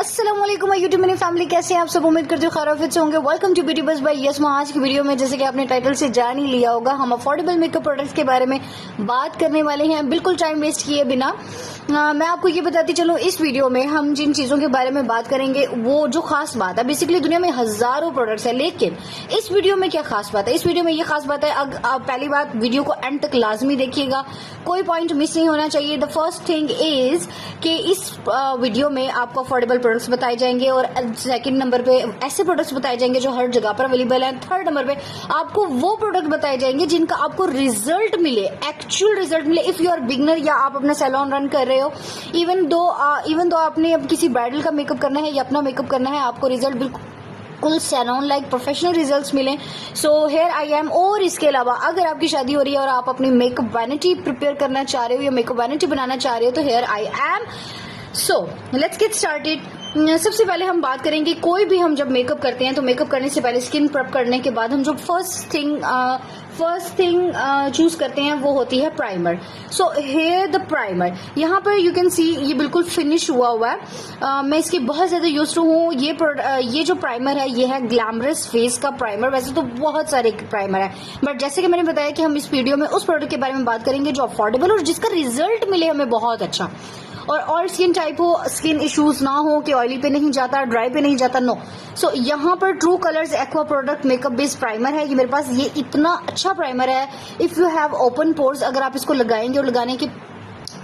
अस्सलाम वालेकुम my YouTube मेरी फैमिली, कैसे हैं आप सब। उम्मीद करती हूँ खैरियत से होंगे। वेलकम टू ब्यूटी बस बाय यस्मा। आज की वीडियो में जैसे कि आपने टाइटल से जान ही लिया होगा, हम अफोर्डेबल मेकअप प्रोडक्ट्स के बारे में बात करने वाले हैं, बिल्कुल टाइम वेस्ट किए बिना। मैं आपको ये बताती चलूँ, इस वीडियो में हम जिन चीजों के बारे में बात करेंगे वो जो खास बात है, बेसिकली दुनिया में हजारों प्रोडक्ट्स है, लेकिन इस वीडियो में क्या खास बात है। इस वीडियो में ये खास बात है, पहली बात, वीडियो को एंड तक लाजमी देखिएगा, कोई पॉइंट मिस नहीं होना चाहिए। द फर्स्ट थिंग इज कि इस वीडियो में आपको अफोर्डेबल प्रोडक्ट्स बताए जाएंगे, और सेकंड नंबर पे ऐसे प्रोडक्ट्स बताए जाएंगे जो हर जगह पर अवेलेबल हैं। थर्ड नंबर पे आपको वो प्रोडक्ट बताए जाएंगे जिनका आपको रिजल्ट मिले, एक्चुअल रिजल्ट मिले। इफ यू आर बिगनर या आप अपना सैलून रन कर रहे हो, इवन दो आपने अब किसी ब्राइडल का मेकअप करना है या अपना मेकअप करना है, आपको रिजल्ट बिल्कुल सैलून लाइक प्रोफेशनल रिजल्ट्स मिले, सो हियर आई एम। और इसके अलावा अगर आपकी शादी हो रही है और आप अपनी मेकअप वैनिटी प्रिपेयर करना चाह रहे हो या मेकअप वैनिटी बनाना चाह रहे हो, तो here I am. So let's get started. सबसे पहले हम बात करेंगे, कोई भी हम जब मेकअप करते हैं तो मेकअप करने से पहले, स्किन प्रेप करने के बाद, हम जो फर्स्ट थिंग चूज करते हैं वो होती है primer. So here the primer, यहाँ पर यू कैन सी ये बिल्कुल फिनिश हुआ है। मैं इसके बहुत ज्यादा यूज हूँ। ये जो प्राइमर है ये है ग्लैमरस फेस का प्राइमर। वैसे तो बहुत सारे प्राइमर है, बट जैसे कि मैंने बताया कि हम इस वीडियो में उस प्रोडक्ट के बारे में बात करेंगे जो अफोर्डेबल और जिसका रिजल्ट मिले हमें बहुत अच्छा, और ऑल स्किन टाइप हो, स्किन इश्यूज ना हो कि ऑयली पे नहीं जाता, ड्राई पे नहीं जाता, नो। सो यहाँ पर true colours aqua product makeup based primer है। ये मेरे पास ये इतना अच्छा प्राइमर है। If you have open pores, अगर आप इसको लगाएंगे और लगाने के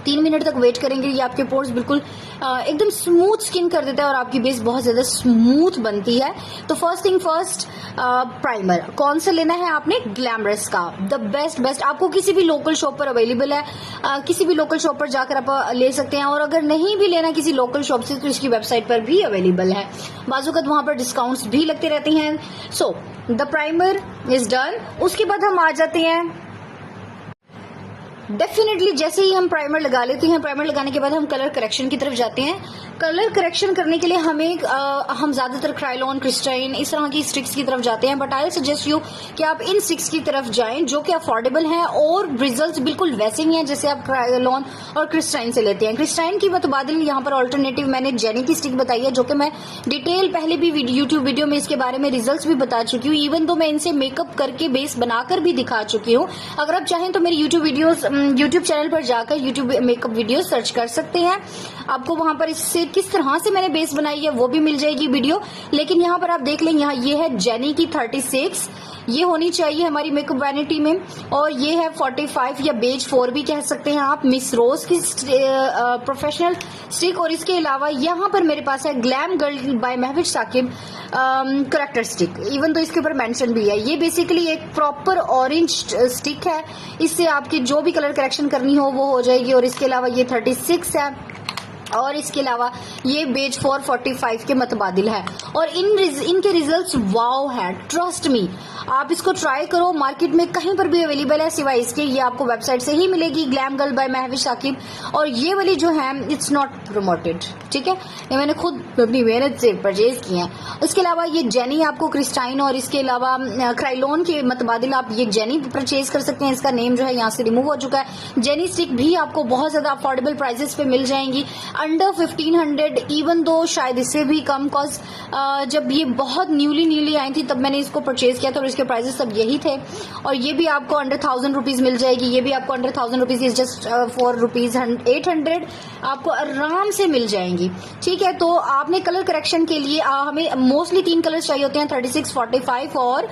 3 मिनट तक वेट करेंगे, ये आपके पोर्स बिल्कुल एकदम स्मूथ स्किन कर देता है और आपकी बेस बहुत ज्यादा स्मूथ बनती है। तो फर्स्ट थिंग फर्स्ट, प्राइमर कौन सा लेना है आपने? ग्लैमरस का, द बेस्ट आपको किसी भी लोकल शॉप पर अवेलेबल है। किसी भी लोकल शॉप पर जाकर आप ले सकते हैं, और अगर नहीं भी लेना किसी लोकल शॉप से तो इसकी वेबसाइट पर भी अवेलेबल है। बाजूकत वहां पर डिस्काउंट्स भी लगते रहते हैं। So the primer is done. उसके बाद हम आ जाते हैं, डेफिनेटली जैसे ही हम प्राइमर लगा लेते हैं, प्राइमर लगाने के बाद हम कलर करेक्शन की तरफ जाते हैं। कलर करेक्शन करने के लिए हम ज्यादातर क्राइलॉन, क्रिस्टाइन, इस तरह की स्टिक्स की तरफ जाते हैं, बट आई सजेस्ट यू कि आप इन स्टिक्स की तरफ जाएं जो कि अफोर्डेबल हैं और रिजल्ट्स बिल्कुल वैसे ही हैं जैसे आप क्राइलॉन और क्रिस्टाइन से लेते हैं। क्रिस्टाइन की मुतबादिल यहाँ पर ऑल्टरनेटिव मैंने जेनी की स्टिक बताई है, जो कि मैं डिटेल पहले भी यूट्यूब वीडियो में इसके बारे में रिजल्ट भी बता चुकी हूँ, इवन दो मैं इनसे मेकअप करके बेस बनाकर भी दिखा चुकी हूँ। अगर आप चाहें तो मेरी यूट्यूब चैनल पर जाकर यूट्यूब मेकअप वीडियो सर्च कर सकते हैं, आपको वहां पर इससे किस तरह से मैंने बेस बनाई है वो भी मिल जाएगी वीडियो। लेकिन यहाँ पर आप देख लें, यहाँ ये है जेनी की 36, ये होनी चाहिए हमारी मेकअप वैनिटी में, और ये है 45 या बेज 4 भी कह सकते हैं आप, मिस रोज की प्रोफेशनल स्टिक। और इसके अलावा यहाँ पर मेरे पास है glam girl by Mahvish Saqib character stick, even तो इसके ऊपर मेंशन भी है। ये बेसिकली एक प्रॉपर ऑरेंज स्टिक है, इससे आपकी जो भी कलर करेक्शन करनी हो वो हो जाएगी। और इसके अलावा ये 36 है, और इसके अलावा ये बेज 445 के मुतबादिल है, और इनके रिजल्ट्स वाओ है, ट्रस्ट मी। आप इसको ट्राई करो, मार्केट में कहीं पर भी अवेलेबल है सिवाय इसके, ये आपको वेबसाइट से ही मिलेगी, glam girl by Mahvish Saqib. और ये वाली जो है इट्स नॉट प्रमोटेड, ठीक है, ये मैंने खुद अपनी मेहनत से परचेज की है। उसके अलावा ये जेनी आपको क्रिस्टाइन और इसके अलावा क्राइलॉन के मुतबादिल आप ये जेनी परचेज कर सकते हैं। इसका नेम जो है यहाँ से रिमूव हो चुका है। जेनी स्टिक भी आपको बहुत ज्यादा अफोर्डेबल प्राइसेस पे मिल जाएंगी, अंडर 1500, इवन दो शायद इससे भी कम, कॉज जब ये बहुत न्यूली आई थी तब मैंने इसको परचेज किया था और इसके प्राइसेस सब यही थे। और ये भी आपको अंडर 1000 रुपीज मिल जाएगी, ये भी आपको under 1000 rupees, is just for rupees 800 आपको आराम से मिल जाएंगी, ठीक है। तो आपने कलर करेक्शन के लिए हमें मोस्टली 3 कलर्स चाहिए होते हैं, 36, 45 और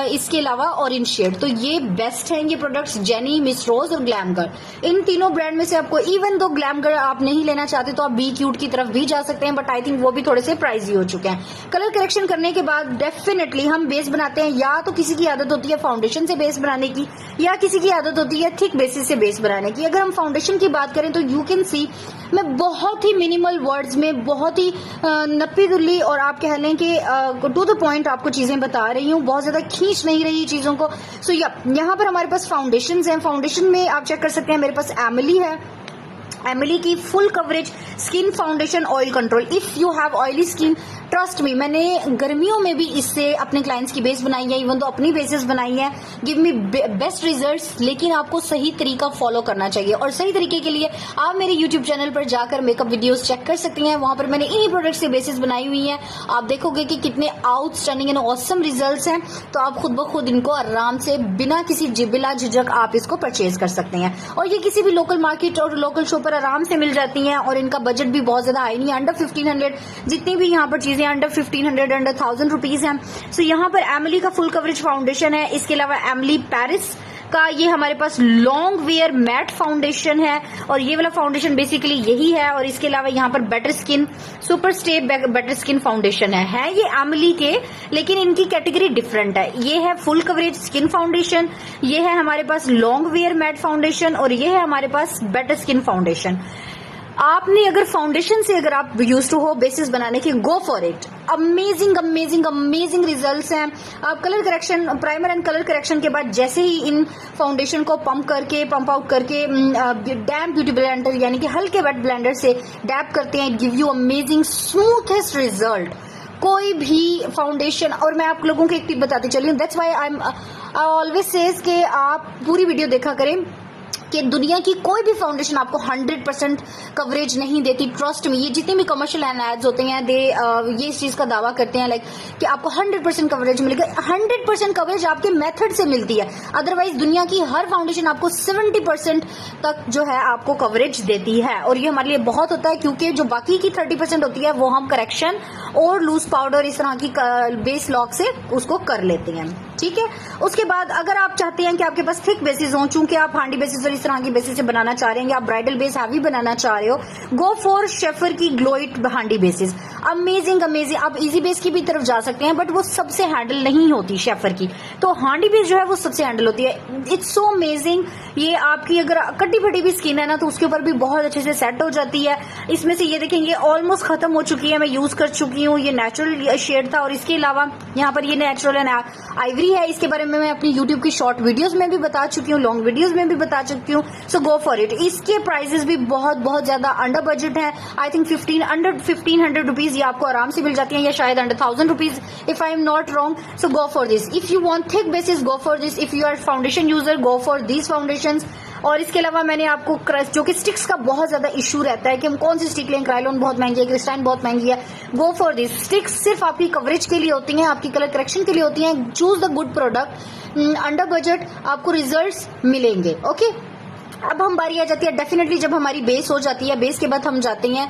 इसके अलावा ऑरेंज शेड। तो ये बेस्ट हैं ये प्रोडक्ट्स, जेनी, मिस रोज और ग्लैम गर्ल। इन तीनों ब्रांड में से आपको, इवन दो ग्लैम गर्ल आप नहीं लेना चाहते तो आप बी क्यूट की तरफ भी जा सकते हैं, बट आई थिंक वो भी थोड़े से प्राइजी हो चुके हैं। कलर करेक्शन करने के बाद डेफिनेटली हम बेस बनाते हैं, या तो किसी की आदत होती है फाउंडेशन से बेस बनाने की, या किसी की आदत होती है थिक बेसिस से बेस बनाने की। अगर हम फाउंडेशन की बात करें तो यू कैन सी मैं बहुत ही मिनिमल वर्ड्स में, बहुत ही नप्पी दुल्ली, और आप कह लें कि टू द पॉइंट आपको चीजें बता रही हूँ, बहुत ज्यादा खींच नहीं रही चीजों को। सो यहाँ पर हमारे पास फाउंडेशन हैं। फाउंडेशन में आप चेक कर सकते हैं, मेरे पास एमिली है, एमिली की full coverage skin foundation oil control. If you have oily skin trust me, मैंने गर्मियों में भी इससे अपने क्लाइंट्स की बेस बनाई है, इवन तो अपनी बेसिस बनाई है, गिव मी बेस्ट रिजल्ट्स। लेकिन आपको सही तरीका फॉलो करना चाहिए, और सही तरीके के लिए आप मेरे यूट्यूब चैनल पर जाकर मेकअप वीडियोस चेक कर सकती हैं। वहां पर मैंने इन्हीं प्रोडक्ट्स की बेसिस बनाई हुई है। आप देखोगे कि कितने आउटस्टैंडिंग एंड ऑसम रिजल्ट्स हैं, तो आप खुद ब खुद इनको आराम से बिना किसी बिला झिझक आप इसको परचेज कर सकते हैं। और ये किसी भी लोकल मार्केट और लोकल शॉप पर आराम से मिल जाती हैं, और इनका बजट भी बहुत ज्यादा हाई नहीं है, अंडर 1500। जितनी भी यहाँ पर चीजें अंडर 1500 अंडर 1000 रुपीज हैं। सो यहाँ पर एमिली का फुल कवरेज फाउंडेशन है। इसके अलावा एमिली पेरिस का ये हमारे पास लॉन्ग वेयर मैट फाउंडेशन है, और ये वाला फाउंडेशन बेसिकली यही है। और इसके अलावा यहाँ पर better skin super stay better skin foundation है ये एमिली के, लेकिन इनकी कैटेगरी डिफरेंट है। ये है फुल कवरेज स्किन फाउंडेशन, ये है हमारे पास लॉन्ग वेयर मैट फाउंडेशन, और ये है हमारे पास बेटर स्किन फाउंडेशन। आपने अगर फाउंडेशन से अगर आप यूज टू हो बेसिस बनाने की, go for it. Amazing amazing amazing results हैं। आप colour correction, primer and colour correction के बाद जैसे ही इन फाउंडेशन को पंप आउट करके डैम्प ब्यूटी ब्लेंडर यानी कि हल्के वेट ब्लेंडर से डैप करते हैं, give you amazing smoothest result. कोई भी फाउंडेशन, और मैं आप लोगों को एक टिप बताती चली हूँ, that's why I always says कि आप पूरी वीडियो देखा करें कि दुनिया की कोई भी फाउंडेशन आपको 100% कवरेज नहीं देती। ट्रस्ट में, ये जितने भी कमर्शियल एड्स होते हैं ये इस चीज का दावा करते हैं लाइक कि आपको 100% कवरेज मिलेगा। 100% कवरेज आपके मेथड से मिलती है, अदरवाइज दुनिया की हर फाउंडेशन आपको 70% तक जो है आपको कवरेज देती है। और ये हमारे लिए बहुत होता है, क्योंकि जो बाकी की 30% होती है वो हम करेक्शन और लूज पाउडर इस तरह की बेस लॉक से उसको कर लेते हैं। ठीक है, उसके बाद अगर आप चाहते हैं कि आपके पास थिक बेसिस हो, चूंकि आप हांडी बेसिस और इस तरह की बेसिस से बनाना चाह रहे हैं, या आप ब्राइडल बेस हैवी बनाना चाह रहे हो, गो फॉर शेफर की ग्लो इट हांडी बेसिस। Amazing amazing. आप इजी बेस की भी तरफ जा सकते हैं, बट वो सबसे हैंडल नहीं होती शेफर की, तो हांडी बेस जो है वो सबसे हैंडल होती है। It's so amazing. ये आपकी अगर कटी फटी भी स्किन है ना, तो उसके ऊपर भी बहुत अच्छे से सेट हो जाती है। इसमें से ये देखेंगे ऑलमोस्ट खत्म हो चुकी है, मैं यूज कर चुकी हूँ। ये नेचुरल शेड था, और इसके अलावा यहाँ पर ये नेचुरल एंड आइवरी है। इसके बारे में मैं अपनी यूट्यूब की शॉर्ट वीडियोस में भी बता चुकी हूँ, लॉन्ग वीडियोस में भी बता चुकी हूँ। सो गो फॉर इट। इसके प्राइसेस भी बहुत बहुत ज्यादा अंडर बजट है। आई थिंक 1500 रुपीज ये आपको आराम से मिल जाती है, या शायद under 1000 rupees if I am not wrong. So go for this. If you want thick bases, go for this. If you are foundation user, go for this foundations. और इसके अलावा मैंने आपको जो कि स्टिक्स का बहुत ज्यादा इशू रहता है कि हम कौन सी स्टिक लें, क्राइलॉन बहुत महंगी है, क्रिस्टाइन बहुत महंगी है, गो फॉर दिस। स्टिक्स सिर्फ आपकी कवरेज के लिए होती हैं, आपकी कलर करेक्शन के लिए होती हैं। Choose the good product, under budget आपको रिजल्ट्स मिलेंगे। ओके, अब हम बारी आ जाती है डेफिनेटली जब हमारी बेस हो जाती है। बेस के बाद हम जाते हैं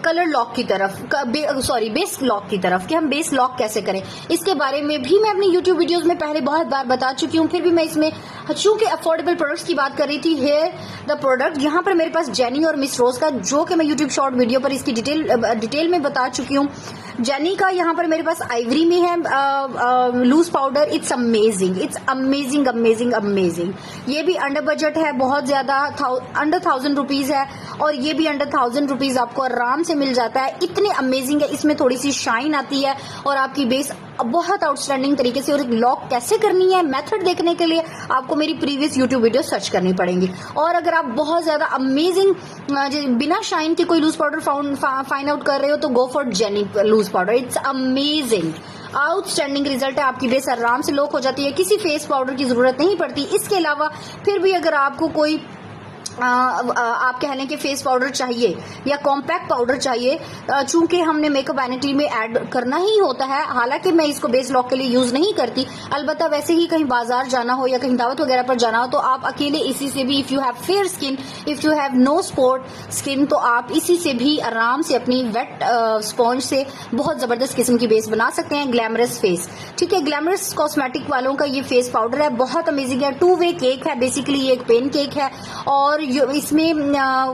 कलर लॉक की तरफ, बेस लॉक की तरफ, कि हम बेस लॉक कैसे करें। इसके बारे में भी मैं अपनी यूट्यूब वीडियोस में पहले बहुत बार बता चुकी हूँ, फिर भी मैं इसमें चूंकि अफोर्डेबल प्रोडक्ट्स की बात कर रही थी, हेयर द प्रोडक्ट। यहाँ पर मेरे पास जेनी और मिस रोज का, जो कि मैं यूट्यूब शॉर्ट वीडियो पर इसकी डिटेल में बता चुकी हूँ। जेनी का यहाँ पर मेरे पास आइवरी में है loose powder. It's amazing, it's amazing amazing amazing. ये भी अंडर बजट है, बहुत ज्यादा अंडर 1000 रुपीज है, और ये भी अंडर 1000 रुपीज आपको आराम से मिल जाता है। इतने अमेजिंग है, इसमें थोड़ी सी शाइन आती है, और आपकी बेस बहुत आउटस्टैंडिंग तरीके से। और एक लॉक कैसे करनी है, मेथड देखने के लिए आपको मेरी प्रीवियस यूट्यूब वीडियो सर्च करनी पड़ेगी। और अगर आप बहुत ज्यादा अमेजिंग बिना शाइन के कोई लूज पाउडर फाइंड आउट कर रहे हो, तो go for Jenny loose powder. It's amazing, outstanding result है। आपकी बेस आराम से लॉक हो जाती है, किसी फेस पाउडर की जरूरत नहीं पड़ती। इसके अलावा फिर भी अगर आपको कोई आप कह लें कि फेस पाउडर चाहिए या कॉम्पैक्ट पाउडर चाहिए, चूंकि हमने मेकअप वैनिटी में ऐड करना ही होता है, हालांकि मैं इसको बेस लॉक के लिए यूज नहीं करती, अलबत्ता वैसे ही कहीं बाजार जाना हो या कहीं दावत वगैरह पर जाना हो, तो आप अकेले इसी से भी, if you have fair skin, if you have no spot skin, तो आप इसी से भी आराम से अपनी वेट स्पॉन्ज से बहुत जबरदस्त किस्म की बेस बना सकते हैं। ग्लैमरस फेस, ठीक है, ग्लैमरस कॉस्मेटिक वालों का ये फेस पाउडर है, बहुत अमेजिंग है। 2 वे केक है, बेसिकली ये एक पेन केक है, और इसमें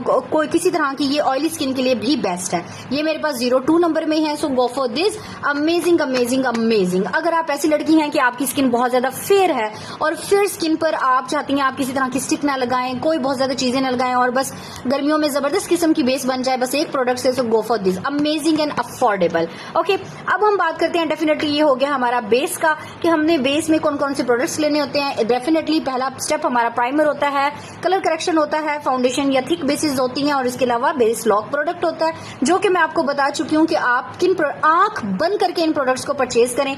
कोई किसी तरह की ये ऑयली स्किन के लिए भी बेस्ट है। ये मेरे पास 02 नंबर में है। So go for this. Amazing amazing amazing. अगर आप ऐसी लड़की हैं कि आपकी स्किन बहुत ज्यादा फेयर है, और फेयर स्किन पर आप चाहती हैं आप किसी तरह की स्टिक ना लगाएं, कोई बहुत ज्यादा चीजें ना लगाएं, और बस गर्मियों में जबरदस्त किस्म की बेस बन जाए बस एक प्रोडक्ट से, so go for this. Amazing and affordable. Okay, अब हम बात करते हैं, डेफिनेटली ये हो गया हमारा बेस का, कि हमने बेस में कौन कौन से प्रोडक्ट्स लेने होते हैं। डेफिनेटली पहला स्टेप हमारा प्राइमर होता है, कलर करेक्शन होता है, फाउंडेशन या थिक बेसिस होती हैं, और इसके अलावा बेस लॉक प्रोडक्ट होता है, जो कि मैं आपको बता चुकी हूँ कि आप आंख बंद करके इन प्रोडक्ट्स को परचेज करें।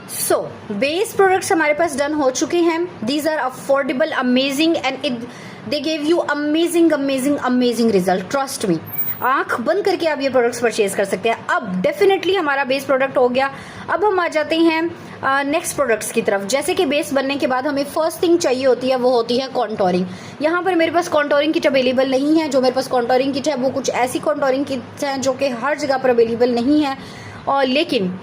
सो बेस प्रोडक्ट्स हमारे पास डन हो चुके हैं। These are affordable, amazing and they give you amazing amazing amazing result, trust me. आंख बंद करके आप ये प्रोडक्ट्स परचेज कर सकते हैं। अब डेफिनेटली हमारा बेस प्रोडक्ट हो गया। अब हम आ जाते हैं नेक्स्ट प्रोडक्ट्स की तरफ। जैसे कि बेस बनने के बाद हमें फर्स्ट थिंग चाहिए होती है, वो होती है कॉन्टोरिंग। यहाँ पर मेरे पास कॉन्टोरिंग किट अवेलेबल नहीं है। जो मेरे पास कॉन्टोरिंग किट है वो कुछ ऐसी कॉन्टोरिंग किट्स हैं जो कि हर जगह पर अवेलेबल नहीं है। और लेकिन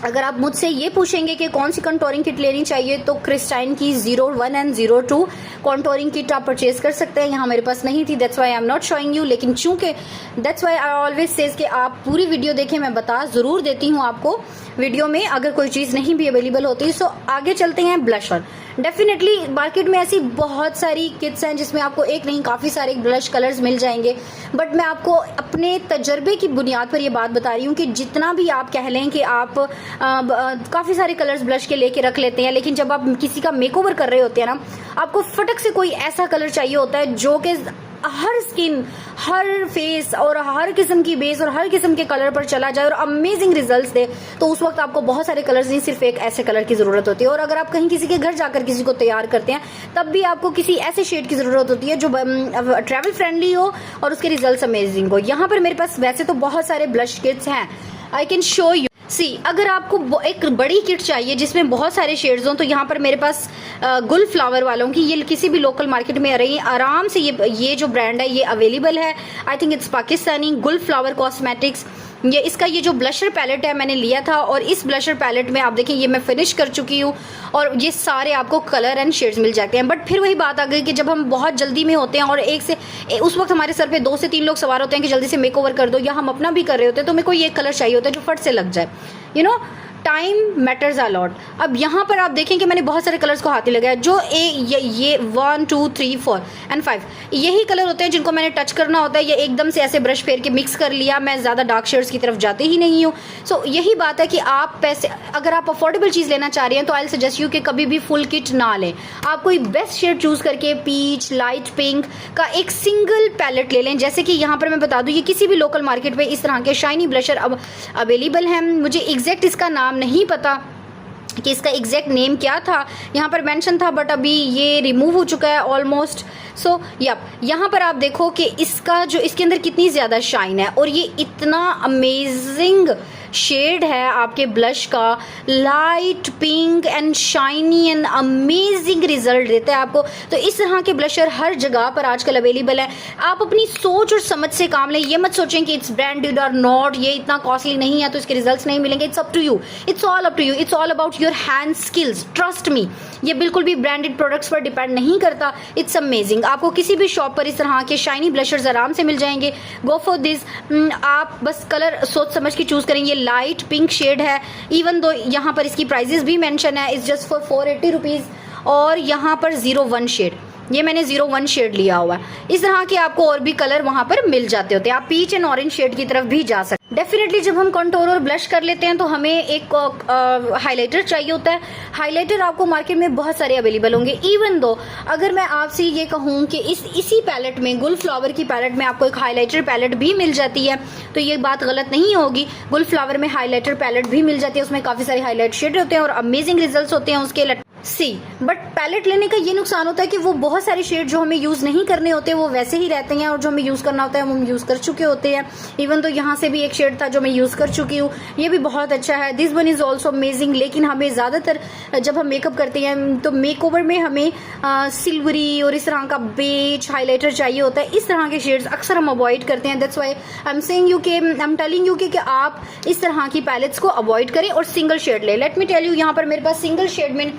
अगर आप मुझसे ये पूछेंगे कि कौन सी कॉन्टोरिंग किट लेनी चाहिए, तो क्रिस्टाइन की 01 एंड 02 कॉन्टोरिंग किट आप परचेज कर सकते हैं। यहाँ मेरे पास नहीं थी, that's why I am not showing you. लेकिन चूंकि that's why I always says कि आप पूरी वीडियो देखें, मैं बता जरूर देती हूँ आपको वीडियो में अगर कोई चीज नहीं भी अवेलेबल होती। सो आगे चलते हैं ब्लशर। डेफिनेटली मार्केट में ऐसी बहुत सारी किट्स हैं जिसमें आपको एक नहीं काफी सारे ब्लश कलर्स मिल जाएंगे, बट मैं आपको अपने तजर्बे की बुनियाद पर ये बात बता रही हूँ कि जितना भी आप कह लें कि आप काफी सारे कलर्स ब्लश के लेके रख लेते हैं, लेकिन जब आप किसी का मेकओवर कर रहे होते हैं ना, आपको फटक से कोई ऐसा कलर चाहिए होता है जो कि हर स्किन, हर फेस और हर किस्म की बेस और हर किस्म के कलर पर चला जाए और अमेजिंग रिजल्ट्स दे। तो उस वक्त आपको बहुत सारे कलर्स नहीं, सिर्फ एक ऐसे कलर की जरूरत होती है। और अगर आप कहीं किसी के घर जाकर किसी को तैयार करते हैं, तब भी आपको किसी ऐसे शेड की जरूरत होती है जो ट्रैवल फ्रेंडली हो और उसके रिजल्ट्स अमेजिंग हो। यहाँ पर मेरे पास वैसे तो बहुत सारे ब्लश किट्स हैं, आई कैन शो यू। सी अगर आपको एक बड़ी किट चाहिए जिसमें बहुत सारे शेड्स हों, तो यहाँ पर मेरे पास गुल फ्लावर वालों की, ये किसी भी लोकल मार्केट में आराम से ये जो ब्रांड है ये अवेलेबल है। आई थिंक इट्स पाकिस्तानी, गुल फ्लावर कॉस्मेटिक्स। इसका ये जो ब्लशर पैलेट है मैंने लिया था, और इस ब्लशर पैलेट में आप देखें ये मैं फिनिश कर चुकी हूँ, और ये सारे आपको कलर एंड शेड्स मिल जाते हैं। बट फिर वही बात आ गई कि जब हम बहुत जल्दी में होते हैं और उस वक्त हमारे सर पे 2 से 3 लोग सवार होते हैं कि जल्दी से मेकओवर कर दो, या हम अपना भी कर रहे होते हैं, तो मेरे को ये कलर चाहिए होता है जो फट से लग जाए। You know, time matters a lot. अब यहाँ पर आप देखें कि मैंने बहुत सारे कलर्स को हाथ ही लगाया, जो ये 1 2 3 4 एंड 5 यही कलर होते हैं जिनको मैंने टच करना होता है, या एकदम से ऐसे ब्रश फेर के मिक्स कर लिया। मैं ज़्यादा डार्क शेड्स की तरफ जाती ही नहीं हूँ। सो यही बात है कि आप पैसे, अगर आप अफोर्डेबल चीज़ लेना चाह रहे हैं, तो आई विल सजेस्ट यू कि कभी भी फुल किट ना लें। आप कोई बेस्ट शेड चूज करके पीच, लाइट पिंक का एक सिंगल पैलेट ले लें। जैसे कि यहाँ पर मैं बता दूँ, ये किसी भी लोकल मार्केट में इस तरह के शाइनी ब्लशर अब अवेलेबल हैं। मुझे एग्जैक्ट इसका नाम नहीं पता कि इसका एग्जैक्ट नेम क्या था, यहाँ पर मेंशन था बट अभी ये रिमूव हो चुका है ऑलमोस्ट। सो यहाँ पर आप देखो कि इसका जो इसके अंदर कितनी ज़्यादा शाइन है, और ये इतना अमेजिंग शेड है आपके ब्लश का, light pink and shiny and amazing result देता है आपको। तो इस तरह के ब्लशर हर जगह पर आजकल अवेलेबल है। आप अपनी सोच और समझ से काम लें। ये मत सोचें कि इट्स ब्रांडेड और नॉट, ये इतना कॉस्टली नहीं है तो इसके रिजल्ट्स नहीं मिलेंगे। It's up to you, it's all up to you, it's all about your hand skills, trust me. ये बिल्कुल भी ब्रांडेड प्रोडक्ट्स पर डिपेंड नहीं करता। It's amazing. आपको किसी भी शॉप पर इस तरह के शाइनी ब्लशर्स आराम से मिल जाएंगे। गो फॉर दिस। आप बस कलर सोच समझ के चूज करेंगे। लाइट पिंक शेड है, इवन दो यहाँ पर इसकी प्राइजेस भी मेंशन है, इट्स जस्ट फॉर 480 रुपीज। और यहाँ पर 01 शेड, ये मैंने 01 शेड लिया हुआ है। इस तरह के आपको और भी कलर वहां पर मिल जाते होते हैं। आप पीच एंड ऑरेंज शेड की तरफ भी जा सकते हैं। डेफिनेटली जब हम कंटूर और ब्लश कर लेते हैं तो हमें एक हाइलाइटर चाहिए होता है। हाइलाइटर आपको मार्केट में बहुत सारे अवेलेबल होंगे। इवन दो अगर मैं आपसे ये कहूँ कि इसी पैलेट में, गुल फ्लावर की पैलेट में आपको एक हाइलाइटर पैलेट भी मिल जाती है, तो ये बात गलत नहीं होगी। गुल फ्लावर में हाइलाइटर पैलेट भी मिल जाती है, उसमें काफी सारे हाईलाइट शेड होते हैं और अमेजिंग रिजल्ट होते हैं उसके। बट पैलेट लेने का ये नुकसान होता है कि वो बहुत सारे शेड जो हमें यूज नहीं करने होते वो वैसे ही रहते हैं, और जो हमें यूज करना होता है वो हम यूज कर चुके होते हैं। इवन तो यहाँ से भी एक शेड था जो मैं यूज कर चुकी हूँ, ये भी बहुत अच्छा है। This one is also amazing. लेकिन हमें ज्यादातर जब हम मेकअप करते हैं तो मेकओवर में हमें सिल्वरी और इस तरह का बेज हाईलाइटर चाहिए होता है। इस तरह के शेड्स अक्सर हम अवॉइड करते हैं। That's why I am saying you के, आई एम टेलिंग यू कि आप इस तरह की पैलेट्स को अवॉइड करें और सिंगल शेड ले। लेट मी टेल यू, यहाँ पर मेरे पास सिंगल शेड में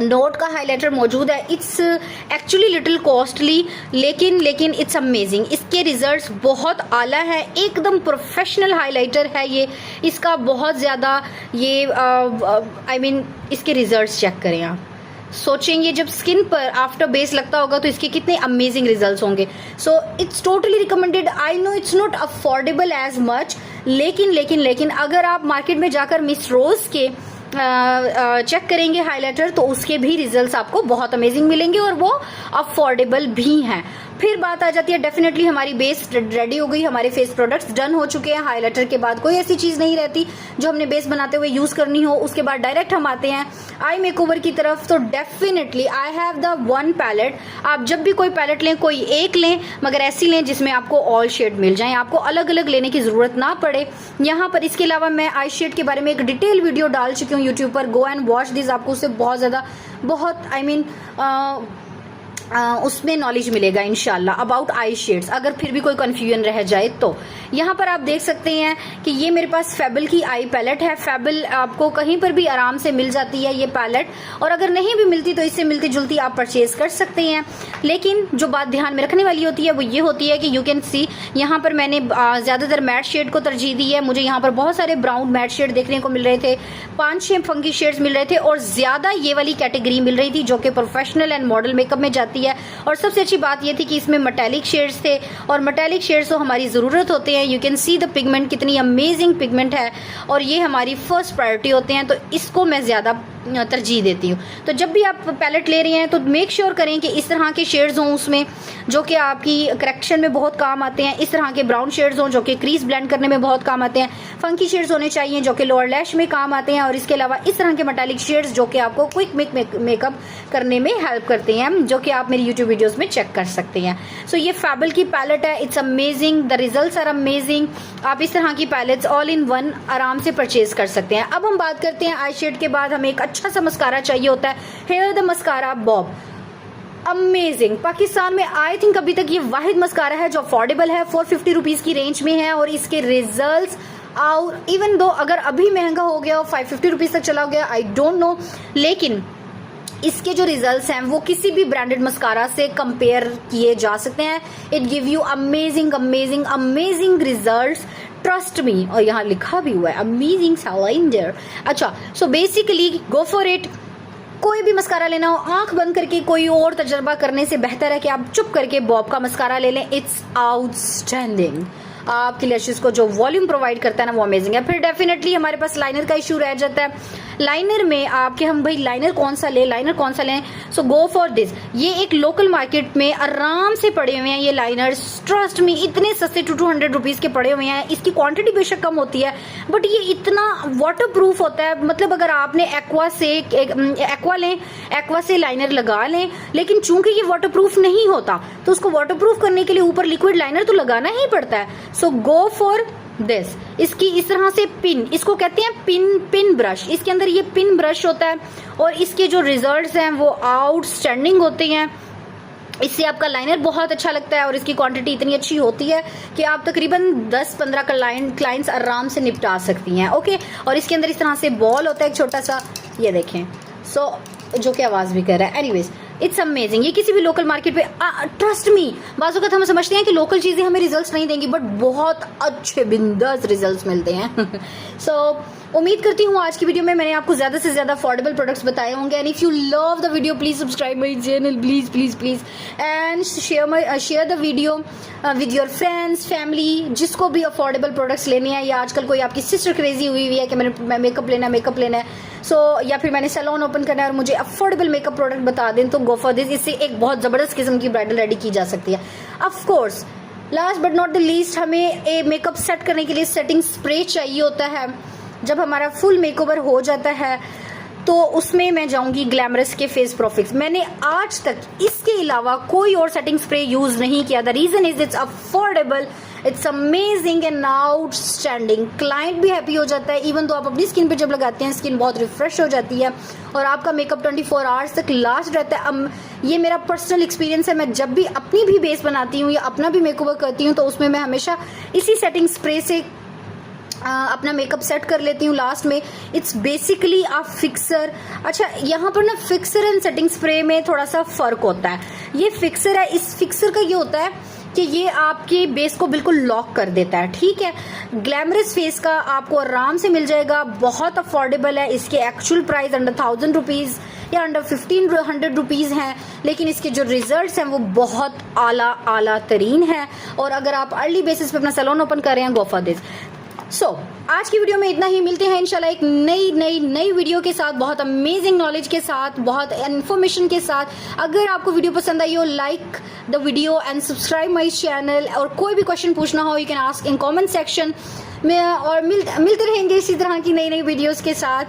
नोट का हाइलाइटर मौजूद है। इट्स एक्चुअली लिटिल कॉस्टली, लेकिन इट्स अमेजिंग। इसके रिजल्ट्स बहुत आला है, एकदम प्रोफेशनल हाइलाइटर है ये। इसका बहुत ज़्यादा ये आई मीन इसके रिजल्ट्स चेक करें आप, सोचेंगे जब स्किन पर आफ्टर बेस लगता होगा तो इसके कितने अमेजिंग रिजल्ट्स होंगे। So it's totally recommended. I know it's not affordable as much, लेकिन अगर आप मार्केट में जाकर मिस रोज के चेक करेंगे हाइलाइटर तो उसके भी रिजल्ट्स आपको बहुत अमेजिंग मिलेंगे और वो अफोर्डेबल भी हैं। फिर बात आ जाती है, डेफिनेटली हमारी बेस रेडी हो गई, हमारे फेस प्रोडक्ट्स डन हो चुके हैं। हाइलाइटर के बाद कोई ऐसी चीज नहीं रहती जो हमने बेस बनाते हुए यूज करनी हो। उसके बाद डायरेक्ट हम आते हैं आई मेकओवर की तरफ। तो definitely I have the one palette. आप जब भी कोई पैलेट लें कोई एक लें, मगर ऐसी लें जिसमें आपको ऑल शेड मिल जाए, आपको अलग अलग लेने की जरूरत ना पड़े। यहाँ पर इसके अलावा मैं आई शेड के बारे में एक डिटेल वीडियो डाल चुकी हूँ यूट्यूब पर, गो एंड वॉच दिस। आपको उससे बहुत ज्यादा उसमें नॉलेज मिलेगा इंशाल्लाह अबाउट आई शेड्स, अगर फिर भी कोई कंफ्यूजन रह जाए तो। यहाँ पर आप देख सकते हैं कि ये मेरे पास फेबल की आई पैलेट है। फेबल आपको कहीं पर भी आराम से मिल जाती है ये पैलेट, और अगर नहीं भी मिलती तो इससे मिलती जुलती आप परचेज कर सकते हैं। लेकिन जो बात ध्यान में रखने वाली होती है वो ये होती है कि यू कैन सी यहाँ पर मैंने ज्यादातर मैट शेड को तरजीह दी है। मुझे यहाँ पर बहुत सारे ब्राउन मैट शेड देखने को मिल रहे थे, 5-6 फंकी शेड्स मिल रहे थे, और ज्यादा ये वाली कैटेगरी मिल रही थी जो कि प्रोफेशनल एंड मॉडल मेकअप में जाती है। और सबसे अच्छी बात ये थी कि इसमें मेटालिक शेड्स थे, और मेटालिक शेड्स तो हमारी जरूरत होते हैं। You can see the pigment, कितनी अमेजिंग पिगमेंट है, और ये हमारी फर्स्ट प्रायोरिटी होते हैं, तो इसको मैं ज्यादा तरजीह देती हूँ। तो जब भी आप पैलेट ले रही हैं तो मेक श्योर करें कि इस तरह के शेड्स हों उसमें जो कि आपकी करेक्शन में बहुत काम आते हैं, इस तरह के ब्राउन शेड्स हों जो कि क्रीज ब्लेंड करने में बहुत काम आते हैं, फंकी शेड्स होने चाहिए जो कि लोअर लैश में काम आते हैं, और इसके अलावा इस तरह के मेटालिक शेड्स जो कि आपको क्विक मेकअप करने में हेल्प करते हैं, जो कि आप मेरी यूट्यूब वीडियोस में चेक कर सकते हैं। सो ये फेबल की पैलेट है, it's amazing, the results are amazing. आप इस तरह की पैलेट्स ऑल इन वन आराम से परचेज कर सकते हैं। अब हम बात करते हैं आई शेड के बाद हमें एक अच्छा सा मस्कारा चाहिए होता है, here the mascara bob. Amazing, Pakistan में आई थिंक अभी तक ये वाहिद मस्कारा है जो अफोर्डेबल है, 450 रुपीज की रेंज में है, और इसके रिजल्ट्स और इवन दो अगर अभी महंगा हो गया और 550 रुपीज तक चला गया, आई डोंट नो, लेकिन इसके जो रिजल्ट्स हैं वो किसी भी ब्रांडेड मस्कारा से कंपेयर किए जा सकते हैं। It give you amazing amazing amazing results, trust me. और यहाँ लिखा भी हुआ है अमेजिंग साइलेंडर। अच्छा, so basically go for it. कोई भी मस्कारा लेना हो, आंख बंद करके कोई और तजर्बा करने से बेहतर है कि आप चुप करके बॉब का मस्कारा ले लें। इट्स आउटस्टैंडिंग, आपकी लैशेस को जो वॉल्यूम प्रोवाइड करता है ना वो अमेजिंग है। फिर डेफिनेटली हमारे पास लाइनर का इशू रह जाता है। लाइनर में आपके हम भाई लाइनर कौन सा लें, सो गो फॉर दिस। ये एक लोकल मार्केट में आराम से पड़े हुए हैं ये लाइनर्स, ट्रस्ट मी, इतने सस्ते 200 रुपीज के पड़े हुए हैं। इसकी क्वांटिटी बेशक कम होती है बट ये इतना वाटर प्रूफ होता है, मतलब अगर आपने एक्वा से लाइनर लगा लें, लेकिन चूंकि ये वाटर प्रूफ नहीं होता तो उसको वाटर प्रूफ करने के लिए ऊपर लिक्विड लाइनर तो लगाना ही पड़ता है। So go for this. इसकी इस तरह से पिन, इसको कहते हैं पिन ब्रश, इसके अंदर ये पिन ब्रश होता है, और इसके जो रिजल्ट्स हैं वो आउटस्टैंडिंग होते हैं। इससे आपका लाइनर बहुत अच्छा लगता है, और इसकी क्वांटिटी इतनी अच्छी होती है कि आप तकरीबन 10-15 क्लाइंट्स आराम से निपटा सकती हैं। ओके, और इसके अंदर इस तरह से बॉल होता है एक छोटा सा, ये देखें, सो जो कि आवाज भी कर रहा है। Anyways, it's amazing. ये किसी भी लोकल मार्केट पे, ट्रस्ट मी, बाज़ वक़्त हम समझते हैं कि लोकल चीजें हमें रिजल्ट्स नहीं देंगी, बट बहुत अच्छे बिंदास रिजल्ट्स मिलते हैं। सो उम्मीद करती हूँ आज की वीडियो में मैंने आपको ज्यादा से ज्यादा अफोर्डेबल प्रोडक्ट्स बताए होंगे। And if you love the video please subscribe my channel, please please please, and share the video with your friends, family, जिसको भी अफोर्डेबल प्रोडक्ट्स लेने हैं, या आजकल कोई आपकी सिस्टर क्रेजी हुई है कि मैंने मेकअप लेना है, सो या फिर मैंने सैलून ओपन करना है और मुझे अफोर्डेबल मेकअप प्रोडक्ट बता दें, तो गो फॉर दिस। इससे एक बहुत जबरदस्त किस्म की ब्राइडल रेडी की जा सकती है। Of course last but not the least, हमें एक मेकअप सेट करने के लिए सेटिंग स्प्रे चाहिए होता है। जब हमारा फुल मेकओवर हो जाता है तो उसमें मैं जाऊंगी ग्लैमरस के फेस प्रोफिक्स। मैंने आज तक इसके अलावा कोई और सेटिंग स्प्रे यूज नहीं किया। The reason is it's affordable, it's amazing and outstanding. Client भी हैप्पी हो जाता है, इवन तो आप अपनी स्किन पे जब लगाते हैं स्किन बहुत रिफ्रेश हो जाती है और आपका मेकअप 24 आवर्स तक लास्ट रहता है। ये मेरा पर्सनल एक्सपीरियंस है। मैं जब भी अपनी भी बेस बनाती हूँ या अपना भी मेकओवर करती हूँ तो उसमें मैं हमेशा इसी सेटिंग स्प्रे से अपना मेकअप सेट कर लेती हूँ लास्ट में। It's basically a fixer. अच्छा, यहाँ पर ना फिक्सर एंड सेटिंग स्प्रे में थोड़ा सा फर्क होता है। ये फिक्सर है, इस फिक्सर का ये होता है कि ये आपके बेस को बिल्कुल लॉक कर देता है, ठीक है। ग्लैमरस फेस का आपको आराम से मिल जाएगा, बहुत अफोर्डेबल है। इसके एक्चुअल प्राइस अंडर 1000 रुपीज या अंडर 1500 रुपीज हैं, लेकिन इसके जो रिजल्ट्स हैं वो बहुत आला तरीन है। और अगर आप अर्ली बेसिस पे अपना सैलून ओपन कर रहे हैं, गो फॉर दिस। सो आज की वीडियो में इतना ही। मिलते हैं इंशाल्लाह एक नई वीडियो के साथ, बहुत अमेजिंग नॉलेज के साथ, बहुत इन्फॉर्मेशन के साथ। अगर आपको वीडियो पसंद आई हो, like the video and subscribe my channel. और कोई भी क्वेश्चन पूछना हो you can ask in comment section में। और मिलते रहेंगे इसी तरह की नई वीडियोस के साथ।